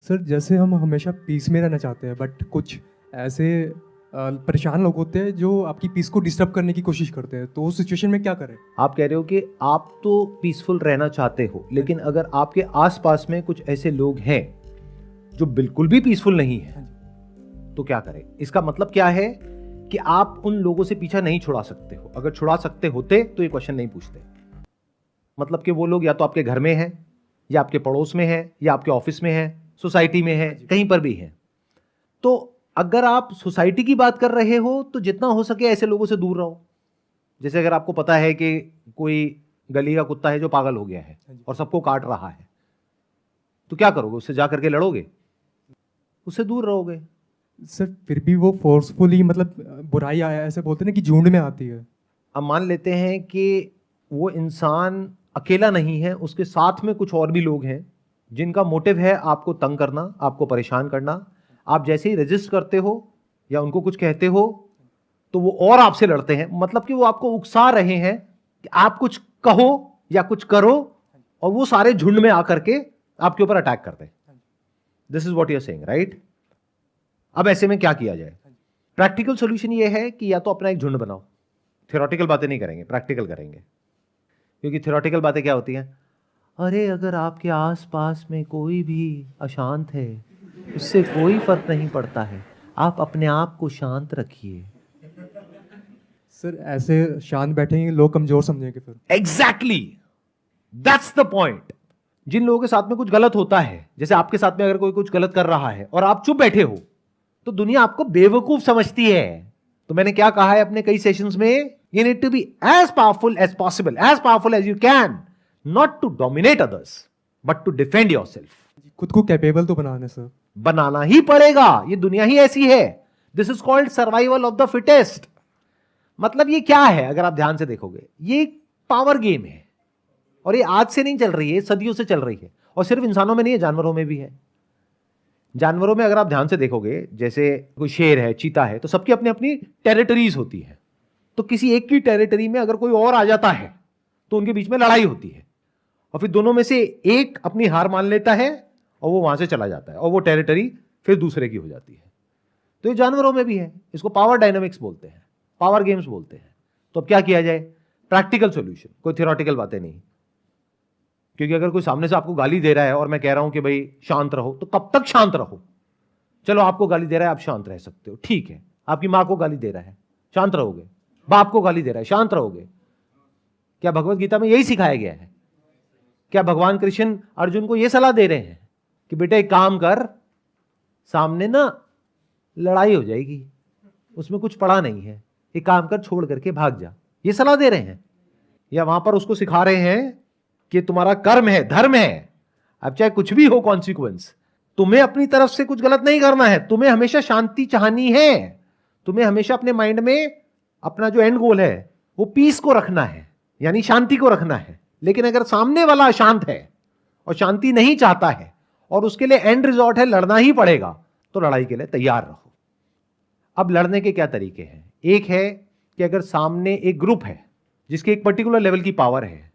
Sir जैसे हम हमेशा पीस में रहना चाहते हैं बट कुछ ऐसे परेशान लोग होते हैं जो आपकी पीस को डिस्टर्ब करने की कोशिश करते हैं, तो उस सिचुएशन में क्या करें? आप कह रहे हो कि आप तो पीसफुल रहना चाहते हो, लेकिन अगर आपके आसपास में कुछ ऐसे लोग हैं जो बिल्कुल भी पीसफुल नहीं है, हाँ जी। तो क्या करें? इसका मतलब क्या है कि आप उन लोगों से पीछा नहीं छुड़ा सकते हो। अगर छुड़ा सकते होते तो ये क्वेश्चन नहीं पूछते। मतलब कि वो लोग या तो आपके घर में हैं, या आपके पड़ोस में हैं, या आपके ऑफिस में हैं, सोसाइटी में हैं, कहीं पर भी हैं। तो अगर आप सोसाइटी की बात कर रहे हो तो जितना हो सके ऐसे लोगों से दूर रहो। जैसे अगर आपको पता है कि कोई गली का कुत्ता है जो पागल हो गया है और सबको काट रहा है, तो क्या करोगे? उससे जा करके लड़ोगे? उससे दूर रहोगे। सर फिर भी वो फोर्सफुली मतलब बुराई ऐसे बोलते हैं ना कि झुंड में आती है। अब मान लेते हैं कि वो इंसान अकेला नहीं है, उसके साथ में कुछ और भी लोग हैं जिनका मोटिव है आपको तंग करना, आपको परेशान करना। आप जैसे ही रेजिस्ट करते हो या उनको कुछ कहते हो तो वो और आपसे लड़ते हैं। मतलब कि वो आपको उकसा रहे हैं कि आप कुछ कहो या कुछ करो, और वो सारे झुंड में आकर के आपके ऊपर अटैक करते हैं। This is what you are saying, right? अब ऐसे में क्या किया जाए? प्रैक्टिकल सॉल्यूशन ये है कि या तो अपना एक झुंड बनाओ। थ्योरेटिकल बातें नहीं करेंगे, प्रैक्टिकल करेंगे। क्योंकि थ्योरेटिकल बातें क्या होती हैं? अरे अगर आपके आसपास में कोई भी अशांत है, उससे कोई फर्क नहीं पड़ता है, आप अपने आप को शांत रखिए। सर ऐसे शांत बैठेंगे लोग कमजोर समझेंगे फिर। Exactly, that's the point. जिन लोगों के साथ में कुछ गलत होता है, जैसे आपके साथ में अगर कोई कुछ गलत कर रहा है और आप चुप बैठे हो, तो दुनिया आपको बेवकूफ समझती है। तो मैंने क्या कहा है अपने कई सेशंस में? You need to be as powerful as possible, as powerful as you can, not to dominate others but to defend yourself. खुद को कैपेबल तो बनाना सर। बनाना ही पड़ेगा, ये दुनिया ही ऐसी है। This is called survival of the fittest. मतलब ये क्या है? अगर आप ध्यान से देखोगे, ये पावर गेम है, और ये आज से नहीं चल रही है, सदियों से चल रही है। और सिर्फ इंसानों में नहीं है, जानवरों में भी है। जानवरों में अगर आप ध्यान से देखोगे, जैसे कोई शेर है, चीता है, तो सबकी अपनी अपनी टेरिटरीज होती है। तो किसी एक की टेरिटरी में अगर कोई और आ जाता है तो उनके बीच में लड़ाई होती है, और फिर दोनों में से एक अपनी हार मान लेता है और वो वहां से चला जाता है, और वो टेरिटरी फिर दूसरे की हो जाती है। तो ये जानवरों में भी है। इसको पावर डायनामिक्स बोलते हैं, पावर गेम्स बोलते हैं। तो अब क्या किया जाए? प्रैक्टिकल सॉल्यूशन, कोई थियोरेटिकल बातें नहीं। क्योंकि अगर कोई सामने से आपको गाली दे रहा है और मैं कह रहा हूं कि भाई शांत रहो, तो कब तक शांत रहो? चलो आपको गाली दे रहा है, आप शांत रह सकते हो, ठीक है। आपकी मां को गाली दे रहा है, शांत रहोगे? बाप को गाली दे रहा है, शांत रहोगे? क्या भगवत गीता में यही सिखाया गया है? क्या भगवान कृष्ण अर्जुन को यह सलाह दे रहे हैं कि बेटा एक काम कर, सामने ना लड़ाई हो जाएगी, उसमें कुछ पड़ा नहीं है, एक काम कर, छोड़ करके भाग जा? ये सलाह दे रहे हैं? या वहां पर उसको सिखा रहे हैं कि तुम्हारा कर्म है, धर्म है, अब चाहे कुछ भी हो कॉन्सिक्वेंस, तुम्हें अपनी तरफ से कुछ गलत नहीं करना है, तुम्हें हमेशा शांति चाहनी है, तुम्हें हमेशा अपने माइंड में अपना जो एंड गोल है वो पीस को रखना है, यानी शांति को रखना है। लेकिन अगर सामने वाला अशांत है और शांति नहीं चाहता है और उसके लिए एंड रिजॉर्ट है लड़ना ही पड़ेगा, तो लड़ाई के लिए तैयार रहो। अब लड़ने के क्या तरीके हैं? एक है कि अगर सामने एक ग्रुप है जिसकी एक पर्टिकुलर लेवल की पावर है,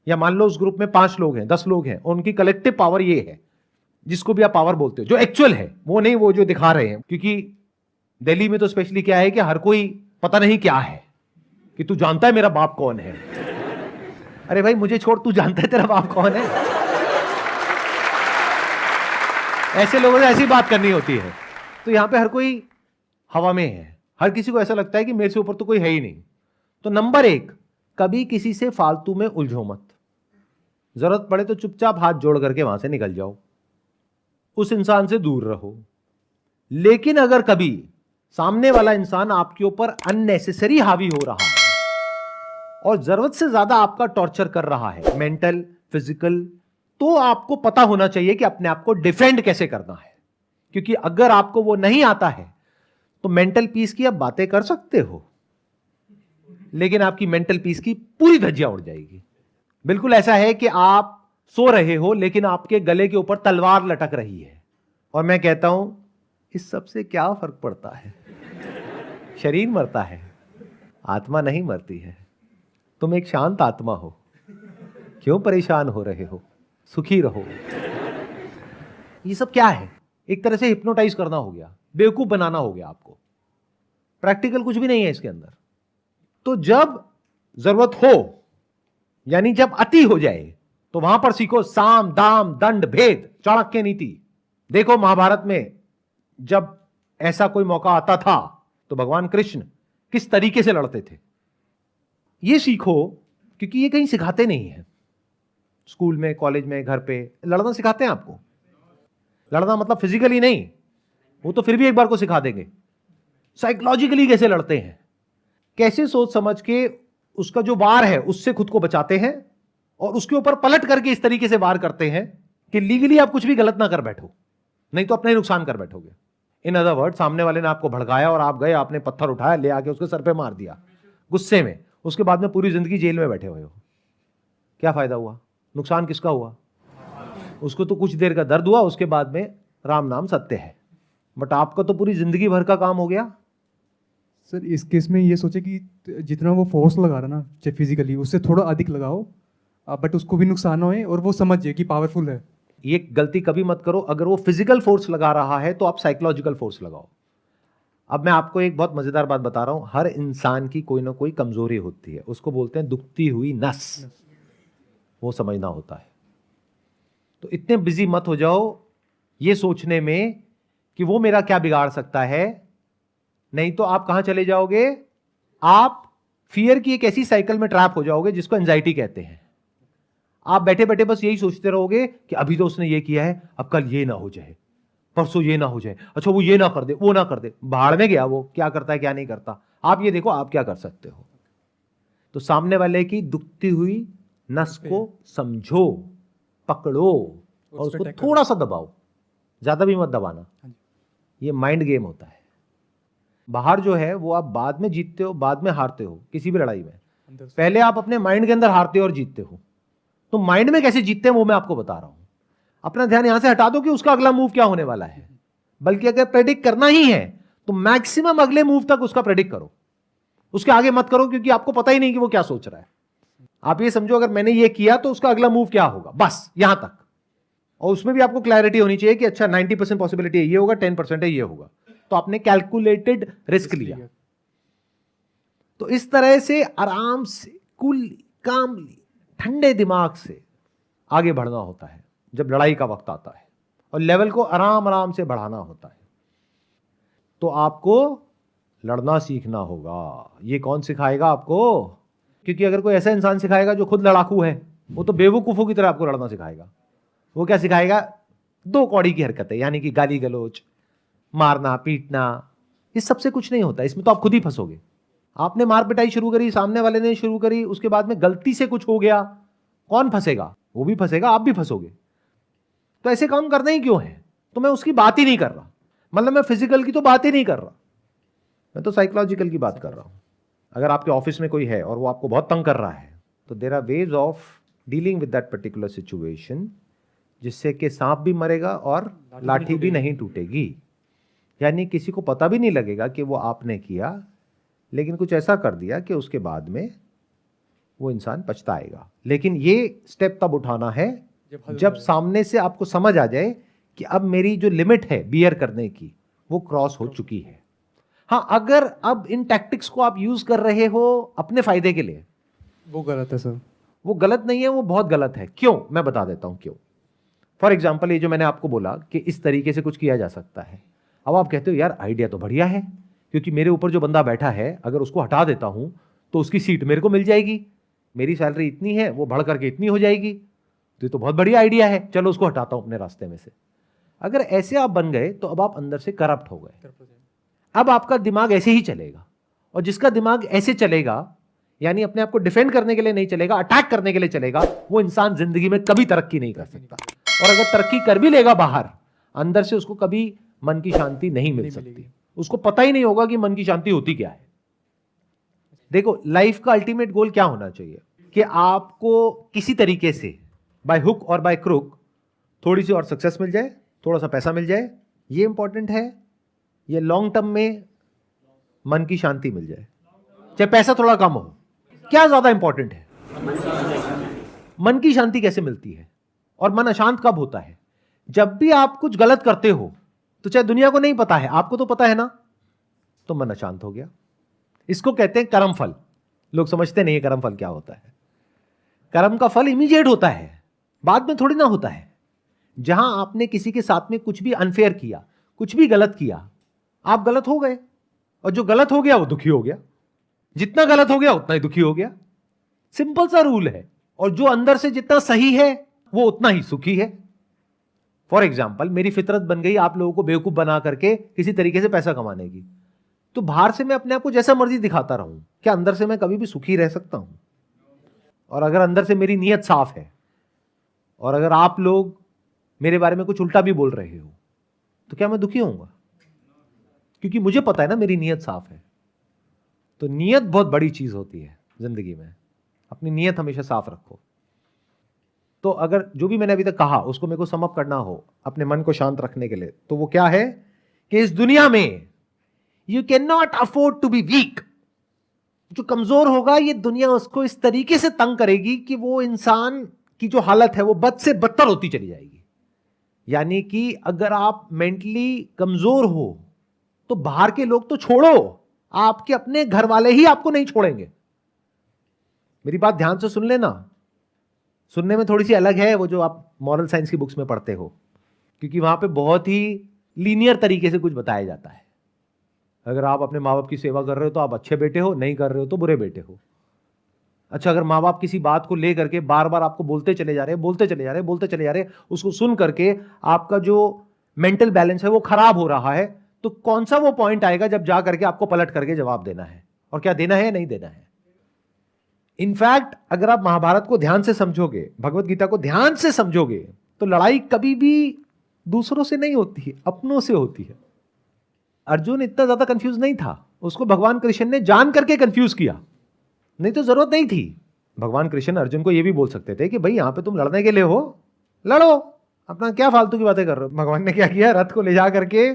या मान लो उस ग्रुप में 5 लोग हैं, 10 लोग हैं, और उनकी कलेक्टिव पावर ये है, जिसको भी आप पावर बोलते हो, जो एक्चुअल है, वो नहीं वो जो दिखा रहे हैं। क्योंकि दिल्ली में तो स्पेशली क्या है कि हर कोई पता नहीं क्या है, कि तू जानता है मेरा बाप कौन है? अरे भाई मुझे छोड़, तू जानता है तेरा बाप कौन है? ऐसे लोगों से ऐसी बात करनी होती है। तो यहां पे हर कोई हवा में है, हर किसी को ऐसा लगता है कि मेरे से ऊपर तो कोई है ही नहीं। तो नंबर 1, कभी किसी से फालतू में उलझो मत। जरूरत पड़े तो चुपचाप हाथ जोड़ करके वहां से निकल जाओ, उस इंसान से दूर रहो। लेकिन अगर कभी सामने वाला इंसान आपके ऊपर अननेसेसरी हावी हो रहा है और जरूरत से ज्यादा आपका टॉर्चर कर रहा है, मेंटल, फिजिकल, तो आपको पता होना चाहिए कि अपने आप को डिफेंड कैसे करना है। क्योंकि अगर आपको वो नहीं आता है तो मेंटल पीस की आप बातें कर सकते हो, लेकिन आपकी मेंटल पीस की पूरी धज्जियां उड़ जाएगी। बिल्कुल ऐसा है कि आप सो रहे हो लेकिन आपके गले के ऊपर तलवार लटक रही है, और मैं कहता हूं इस सब से क्या फर्क पड़ता है? शरीर मरता है, आत्मा नहीं मरती है। तुम एक शांत आत्मा हो, क्यों परेशान हो रहे हो? सुखी रहो। ये सब क्या है? एक तरह से हिप्नोटाइज करना हो गया, बेवकूफ बनाना हो गया आपको। प्रैक्टिकल कुछ भी नहीं है इसके अंदर। तो जब जरूरत हो, यानी जब अति हो जाए, तो वहां पर सीखो साम दाम दंड भेद चाणक्य नीति। देखो महाभारत में जब ऐसा कोई मौका आता था तो भगवान कृष्ण किस तरीके से लड़ते थे, ये सीखो, क्योंकि ये कहीं सिखाते नहीं है। स्कूल में, कॉलेज में, घर पे लड़ना सिखाते हैं आपको? लड़ना मतलब फिजिकली नहीं, वो तो फिर भी एक बार को सिखा देंगे। साइकोलॉजिकली कैसे लड़ते हैं, कैसे सोच समझ के उसका जो वार है उससे खुद को बचाते हैं, और उसके ऊपर पलट करके इस तरीके से वार करते हैं कि लीगली आप कुछ भी गलत ना कर बैठो, नहीं तो अपना ही नुकसान कर बैठोगे। इन अदर वर्ड, सामने वाले ने आपको भड़काया और आप गए, आपने पत्थर उठाया, ले आके उसके सर पे मार दिया गुस्से में, उसके बाद में पूरी जिंदगी जेल में बैठे हुए हो। क्या फायदा हुआ? नुकसान किसका हुआ? उसको तो कुछ देर का दर्द हुआ, उसके बाद में राम नाम सत्य है, बट आपका तो पूरी जिंदगी भर का काम हो गया। सर इस केस में ये सोचे कि जितना वो फोर्स लगा रहा ना, चाहे फिजिकली, उससे थोड़ा अधिक लगाओ, बट उसको भी नुकसान होए और वो समझे कि पावरफुल है। ये गलती कभी मत करो। अगर वो फिजिकल फोर्स लगा रहा है तो आप साइकोलॉजिकल फोर्स लगाओ। अब मैं आपको एक बहुत मजेदार बात बता रहा हूं, हर इंसान की कोई ना कोई कमजोरी होती है, उसको बोलते हैं दुखती हुई नस, वो समझना होता है। तो इतने बिजी मत हो जाओ ये सोचने में कि वो मेरा क्या बिगाड़ सकता है, नहीं तो आप कहां चले जाओगे? आप फियर की एक ऐसी साइकिल में ट्रैप हो जाओगे जिसको एंजाइटी कहते हैं। आप बैठे बैठे बस यही सोचते रहोगे कि अभी तो उसने ये किया है, अब कल ये ना हो जाए, परसों ये ना हो जाए, अच्छा वो ये ना कर दे, वो ना कर दे। भाड़ में गया वो, क्या करता है क्या नहीं करता। आप ये देखो आप क्या कर सकते हो। तो सामने वाले की दुखती हुई नस को समझो, पकड़ो और उसको थोड़ा सा दबाओ, ज्यादा भी मत दबाना। ये माइंड गेम होता है। बाहर जो है वो आप बाद में जीतते हो, बाद में हारते हो किसी भी लड़ाई में। पहले आप अपने माइंड के अंदर हारते हो और जीतते हो। तो माइंड में कैसे जीतते हैं वो मैं आपको बता रहा हूं। अपना ध्यान यहां से हटा दो कि उसका अगला मूव क्या होने वाला है, बल्कि अगर प्रेडिक्ट करना ही है तो मैक्सिमम अगले मूव तक उसका प्रेडिक्ट करो, उसके आगे मत करो, क्योंकि आपको पता ही नहीं कि वो क्या सोच रहा है। आप ये समझो अगर मैंने ये किया तो उसका अगला मूव क्या होगा, बस यहां तक। और उसमें भी आपको क्लैरिटी होनी चाहिए कि अच्छा 90% पॉसिबिलिटी ये होगा, 10% है ये होगा, तो आपने कैलकुलेटेड रिस्क लिया। तो इस तरह से आराम से, कूल, कामली, ठंडे दिमाग से आगे बढ़ना होता है जब लड़ाई का वक्त आता है, और लेवल को आराम आराम से बढ़ाना होता है। तो आपको लड़ना सीखना होगा। ये कौन सिखाएगा आपको? क्योंकि अगर कोई ऐसा इंसान सिखाएगा जो खुद लड़ाकू है, वो तो बेवकूफों की तरह आपको लड़ना सिखाएगा। वो क्या सिखाएगा? दो कौड़ी की हरकतें, यानी कि गाली गलोच, मारना पीटना। इस सबसे कुछ नहीं होता, इसमें तो आप खुद ही फंसोगे। आपने मार पिटाई शुरू करी, सामने वाले ने शुरू करी, उसके बाद में गलती से कुछ हो गया, कौन फंसेगा? वो भी फंसेगा, आप भी फंसोगे। तो ऐसे काम करना ही क्यों है? तो मैं उसकी बात ही नहीं कर रहा, मतलब मैं फिजिकल की तो बात ही नहीं कर रहा, मैं तो साइकोलॉजिकल की बात कर रहा हूं। अगर आपके ऑफिस में कोई है और वो आपको बहुत तंग कर रहा है, तो there are ways of dealing with that particular situation, जिससे कि सांप भी मरेगा और लाठी भी नहीं टूटेगी। यानी किसी को पता भी नहीं लगेगा कि वो आपने किया, लेकिन कुछ ऐसा कर दिया कि उसके बाद में वो इंसान पछताएगा। लेकिन ये स्टेप तब उठाना है जब सामने से आपको समझ आ जाए कि अब मेरी जो लिमिट है बियर करने की, वो क्रॉस हो चुकी है। हाँ, अगर अब इन टैक्टिक्स को आप यूज कर रहे हो अपने फायदे के लिए, वो गलत है सर। वो गलत नहीं है, वो बहुत गलत है। क्यों? मैं बता देता हूं क्यों। फॉर एग्जाम्पल, ये जो मैंने आपको बोला कि इस तरीके से कुछ किया जा सकता है, अब आप कहते हो यार आइडिया तो बढ़िया है, क्योंकि मेरे ऊपर जो बंदा बैठा है अगर उसको हटा देता हूं तो उसकी सीट मेरे को मिल जाएगी, मेरी सैलरी इतनी है, वो बढ़ करके इतनी हो जाएगी, तो ये तो बहुत बढ़िया आइडिया है, चलो उसको हटाता हूं अपने रास्ते में से। अगर ऐसे आप बन गए तो अब आप अंदर से करप्ट हो गए। अब आपका दिमाग ऐसे ही चलेगा, और जिसका दिमाग ऐसे चलेगा, यानी अपने आप को डिफेंड करने के लिए नहीं चलेगा, अटैक करने के लिए चलेगा, वो इंसान जिंदगी में कभी तरक्की नहीं कर सकता। और अगर तरक्की कर भी लेगा बाहर, अंदर से उसको कभी मन की शांति नहीं मिल सकती। उसको पता ही नहीं होगा कि मन की शांति होती क्या है। देखो, लाइफ का अल्टीमेट गोल क्या होना चाहिए कि आपको किसी तरीके से बाय हुक और बाय क्रुक थोड़ी सी और सक्सेस मिल जाए, थोड़ा सा पैसा मिल जाए, ये इंपॉर्टेंट है। ये लॉन्ग टर्म में मन की शांति मिल जाए, चाहे पैसा थोड़ा कम हो, क्या ज्यादा इंपॉर्टेंट है? मन की शांति कैसे मिलती है? और मन अशांत कब होता है? जब भी आप कुछ गलत करते हो तो चाहे दुनिया को नहीं पता है, आपको तो पता है ना, तो मन अशांत हो गया। इसको कहते हैं कर्म फल। लोग समझते नहीं है कर्म फल क्या होता है। कर्म का फल इमीडिएट होता है, बाद में थोड़ी ना होता है। जहां आपने किसी के साथ में कुछ भी अनफेयर किया, कुछ भी गलत किया, आप गलत हो गए, और जो गलत हो गया वो दुखी हो गया। जितना गलत हो गया उतना ही दुखी हो गया। सिंपल सा रूल है। और जो अंदर से जितना सही है वो उतना ही सुखी है। फॉर एग्जाम्पल, मेरी फितरत बन गई आप लोगों को बेवकूफ बना करके किसी तरीके से पैसा कमाने की, तो बाहर से मैं अपने आप को जैसा मर्जी दिखाता रहूं, क्या अंदर से मैं कभी भी सुखी रह सकता हूं? और अगर अंदर से मेरी नीयत साफ है, और अगर आप लोग मेरे बारे में कुछ उल्टा भी बोल रहे हो, तो क्या मैं दुखी होऊंगा? क्योंकि मुझे पता है ना मेरी नीयत साफ है। तो नीयत बहुत बड़ी चीज होती है जिंदगी में। अपनी नीयत हमेशा साफ रखो। तो अगर जो भी मैंने अभी तक कहा उसको मेरे को सम अप करना हो अपने मन को शांत रखने के लिए, तो वो क्या है कि इस दुनिया में you can not afford to be weak. जो कमजोर होगा ये दुनिया उसको इस तरीके से तंग करेगी कि वो इंसान की जो हालत है वो बद से बदतर होती चली जाएगी। यानी कि अगर आप मेंटली कमजोर हो तो बाहर के लोग तो छोड़ो, आपके अपने घर वाले ही आपको नहीं छोड़ेंगे। मेरी बात ध्यान से सुन लेना। सुनने में थोड़ी सी अलग है वो जो आप मॉरल साइंस की बुक्स में पढ़ते हो, क्योंकि वहां पे बहुत ही लीनियर तरीके से कुछ बताया जाता है। अगर आप अपने माँ बाप की सेवा कर रहे हो तो आप अच्छे बेटे हो, नहीं कर रहे हो तो बुरे बेटे हो। अच्छा, अगर माँ बाप किसी बात को ले करके बार बार आपको बोलते चले जा रहे, उसको सुन करके आपका जो मेंटल बैलेंस है वो खराब हो रहा है, तो कौन सा वो पॉइंट आएगा जब जा करके आपको पलट करके जवाब देना है, और क्या देना है या नहीं देना है। इनफैक्ट अगर आप महाभारत को ध्यान से समझोगे, भगवत गीता को ध्यान से समझोगे, तो लड़ाई कभी भी दूसरों से नहीं होती है, अपनों से होती है। अर्जुन इतना ज्यादा कंफ्यूज नहीं था, उसको भगवान कृष्ण ने जान करके कंफ्यूज किया, नहीं तो जरूरत नहीं थी। भगवान कृष्ण अर्जुन को यह भी बोल सकते थे कि भाई यहां पे तुम लड़ने के लिए हो, लड़ो, अपना क्या फालतू की बातें कर रहे हो। भगवान ने क्या किया, रथ को ले जा करके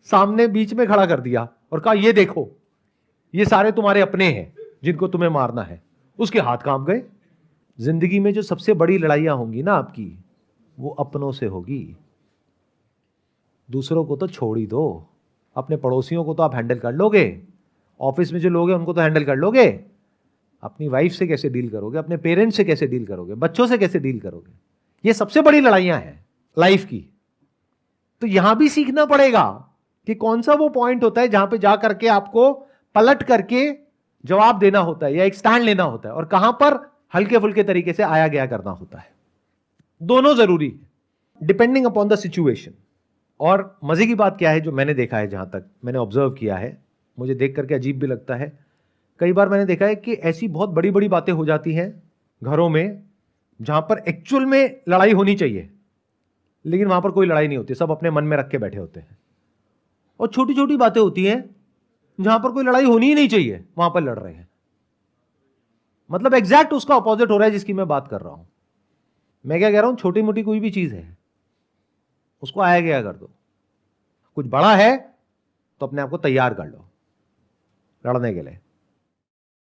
सामने बीच में खड़ा कर दिया और कहा ये देखो, ये सारे तुम्हारे अपने हैं जिनको तुम्हें मारना है। उसके हाथ कांप गए। जिंदगी में जो सबसे बड़ी लड़ाइयां होंगी ना आपकी, वो अपनों से होगी। दूसरों को तो छोड़ ही दो, अपने पड़ोसियों को तो आप हैंडल कर लोगे, ऑफिस में जो लोग हैं उनको तो हैंडल कर लोगे, अपनी वाइफ से कैसे डील करोगे, अपने पेरेंट्स से कैसे डील करोगे, बच्चों से कैसे डील करोगे, ये सबसे बड़ी लड़ाइयां हैं लाइफ की। तो यहां भी सीखना पड़ेगा कि कौन सा वो पॉइंट होता है जहां पे जा करके आपको पलट करके जवाब देना होता है या एक स्टैंड लेना होता है, और कहां पर हल्के फुल्के तरीके से आया गया करना होता है। दोनों जरूरी है डिपेंडिंग अपॉन द सिचुएशन। और मजे की बात क्या है, जो मैंने देखा है, जहां तक मैंने ऑब्जर्व किया है, मुझे देख करके अजीब भी लगता है। कई बार मैंने देखा है कि ऐसी बहुत बड़ी बड़ी बातें हो जाती हैं घरों में जहां पर एक्चुअल में लड़ाई होनी चाहिए, लेकिन वहां पर कोई लड़ाई नहीं होती, सब अपने मन में रख के बैठे होते हैं। और छोटी छोटी बातें होती हैं जहां पर कोई लड़ाई होनी ही नहीं चाहिए, वहां पर लड़ रहे हैं। मतलब एग्जैक्ट उसका अपोजिट हो रहा है जिसकी मैं बात कर रहा हूं। मैं क्या कह रहा हूं, छोटी मोटी कोई भी चीज है उसको आया गया कर दो, कुछ बड़ा है तो अपने आप को तैयार कर लो लड़ने के लिए।